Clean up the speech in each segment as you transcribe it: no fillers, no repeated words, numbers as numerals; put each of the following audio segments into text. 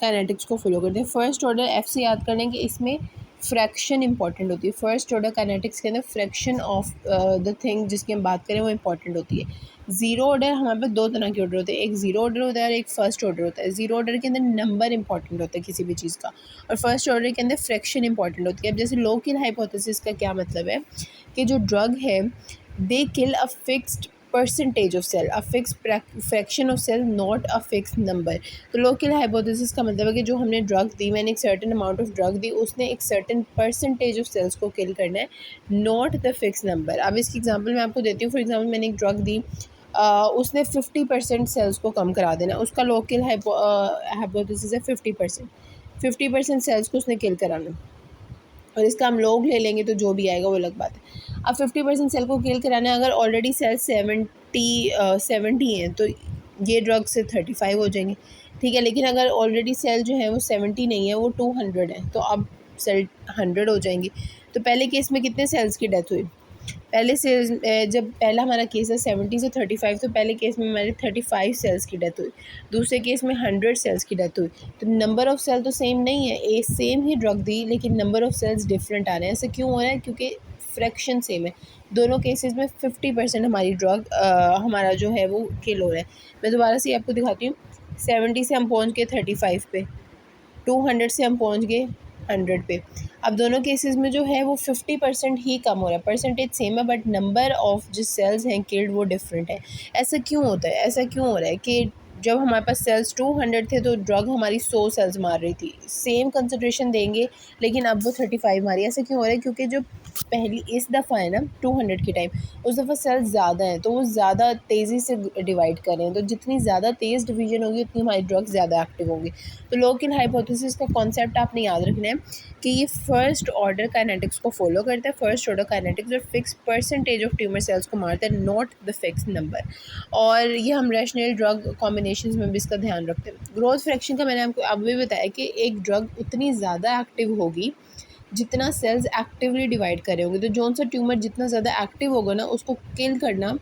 Kinetics को follow करते हैं। फर्स्ट ऑर्डर एफ से याद करने कि इसमें फ्रैक्शन इंपॉर्टेंट होती है। फर्स्ट ऑर्डर काइनेटिक्स के अंदर फ्रैक्शन ऑफ द थिंग जिसकी हम बात करें वो इंपॉर्टेंट होती है। ज़ीरो ऑर्डर हमारे पास दो तरह के ऑर्डर होते हैं, एक ज़ीरो ऑर्डर होता है और एक फ़र्स्ट ऑर्डर होता है। ज़ीरो ऑर्डर के अंदर नंबर इंपॉर्टेंट होता है किसी भी चीज़ का, और फर्स्ट ऑर्डर के अंदर फ्रैक्शन इंपॉर्टेंट होती है। अब जैसे लोकेल हाइपोथेसिस का क्या मतलब है कि जो ड्रग है they kill a fixed percentage of cell, a fix fraction of cell, not a fix number. तो लोकल हाइपोथेसिस का मतलब है कि जो हमने ड्रग दी, मैंने एक सर्टेन अमाउंट ऑफ ड्रग दी, उसने एक सर्टेन परसेंटेज ऑफ सेल्स को किल करना है, नॉट द फिक्स नंबर। अब इसकी एग्जांपल मैं आपको देती हूँ। फॉर एग्जांपल मैंने एक ड्रग दी, उसने 50% सेल्स को कम करा देना, उसका लोकल हाइपोथेसिस है 50%। 50% सेल्स को उसने किल कराना, और इसका हम लोग ले लेंगे तो जो भी आएगा वो अलग बात है। अब 50% सेल को किल कराना है, अगर ऑलरेडी सेल 70 हैं तो ये ड्रग से 35 हो जाएंगे, ठीक है। लेकिन अगर ऑलरेडी सेल जो है वो 70 नहीं है, वो 200 है, तो अब सेल 100 हो जाएंगे। तो पहले केस में कितने सेल्स की डेथ हुई? पहले से जब पहला हमारा केस है 70 से 35, तो पहले केस में हमारे 35 सेल्स की डेथ हुई, दूसरे केस में 100 सेल्स की डेथ हुई। तो नंबर ऑफ़ सेल तो सेम नहीं है, ए सेम ही ड्रग दी लेकिन नंबर ऑफ़ सेल्स डिफरेंट आ रहे हैं। ऐसा क्यों हो रहा है? क्योंकि फ्रैक्शन सेम है। दोनों केसेस में 50% हमारी ड्रग हमारा जो है वो किल हो रहा है। मैं दोबारा से आपको दिखाती हूँ। 70 से हम पहुँच गए 35 पे, 200 से हम पहुँच गए 100 पे। अब दोनों केसेस में जो है वो 50% ही कम हो रहा है, परसेंटेज सेम है बट नंबर ऑफ जो सेल्स हैं किल्ड वो डिफरेंट है। ऐसा क्यों होता है? ऐसा क्यों हो रहा है कि जब हमारे पास सेल्स 200 थे तो ड्रग हमारी 100 सेल्स मार रही थी, सेम कंसंट्रेशन देंगे लेकिन अब वो 35 मारी। ऐसा क्यों हो रहा है? क्योंकि जो पहली इस दफ़ा है ना 200 के टाइम, उस दफ़ा सेल्स ज़्यादा हैं तो वो ज़्यादा तेज़ी से डिवाइड कर रहे हैं, तो जितनी ज़्यादा तेज़ डिवीजन होगी उतनी हमारी ड्रग ज़्यादा एक्टिव होंगी। तो लोकल हाइपोथेसिस का कॉन्सेप्ट आपने याद रखना है कि ये फर्स्ट ऑर्डर काइनेटिक्स को फॉलो करता है। फर्स्ट ऑर्डर काइनेटिक्स और fix percentage of tumour cells को मारता है, नॉट द फिक्स नंबर। और ये हम रैशनल ड्रग कॉम्बिनेशंस में भी इसका ध्यान रखते हैं। ग्रोथ फ्रैक्शन का मैंने आपको अब भी बताया कि एक ड्रग उतनी ज़्यादा एक्टिव होगी जितना सेल्स एक्टिवली डिवाइड कर रहे होंगे। तो जौन सा ट्यूमर जितना ज़्यादा एक्टिव होगा ना, उसको किल करना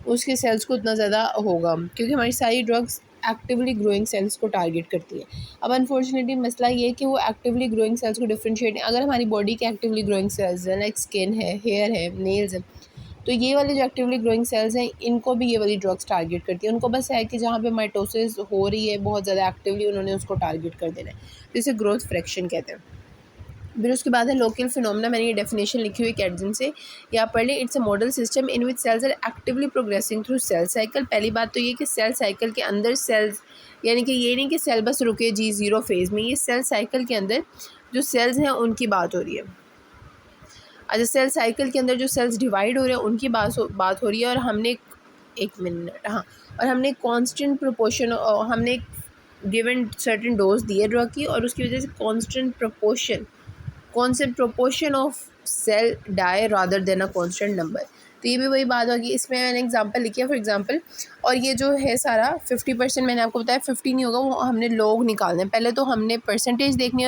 उसके सेल्स को उतना ज़्यादा होगा, क्योंकि हमारी सारी ड्रग्स एक्टिवली ग्रोइंग सेल्स को टारगेट करती है। अब अनफॉर्चुनेटली मसला ये है कि वो एक्टिवली ग्रोइंग सेल्स को डिफ्रेंशिएट, अगर हमारी बॉडी के एक्टिवली ग्रोइंग सेल्स हैं लाइक स्किन है, हेयर है, नेल्स है, तो ये वाले जो एक्टिवली ग्रोइंग सेल्स हैं इनको भी ये वाली ड्रग्स टारगेट करती है। उनको बस है कि जहाँ पे माइटोसिस हो रही है बहुत ज़्यादा एक्टिवली, उन्होंने उसको टारगेट कर देना है, तो इसे ग्रोथ फ्रैक्शन कहते हैं। फिर उसके बाद है लोकल फिनोमेना। मैंने ये डेफिनेशन लिखी हुई कैटजिन से, या पढ़ लें। It's a model system in which cells are actively progressing through cell cycle. पहली बात तो ये कि सेल साइकिल के अंदर सेल्स, यानी कि ये नहीं कि सेल बस रुके जी ज़ीरो फेज़ में, ये सेल साइकिल के अंदर जो सेल्स हैं उनकी बात हो रही है। अच्छा, सेल साइकिल के अंदर जो सेल्स डिवाइड हो रहे हैं उनकी बात हो रही है। और हमने एक मिनट, हाँ, और हमने कांस्टेंट प्रोपोर्शन, हमने गिवन सर्टेन डोज दी है ड्रग की, और उसकी वजह से constant proportion of cell die rather than a constant number. तो ये भी वही बात होगी। इसमें मैंने एग्जांपल लिखी है फॉर एग्जांपल, और ये जो है सारा 50% मैंने आपको बताया 50 नहीं होगा, वो हमने लोग निकालने हैं। पहले तो हमने परसेंटेज देखनी है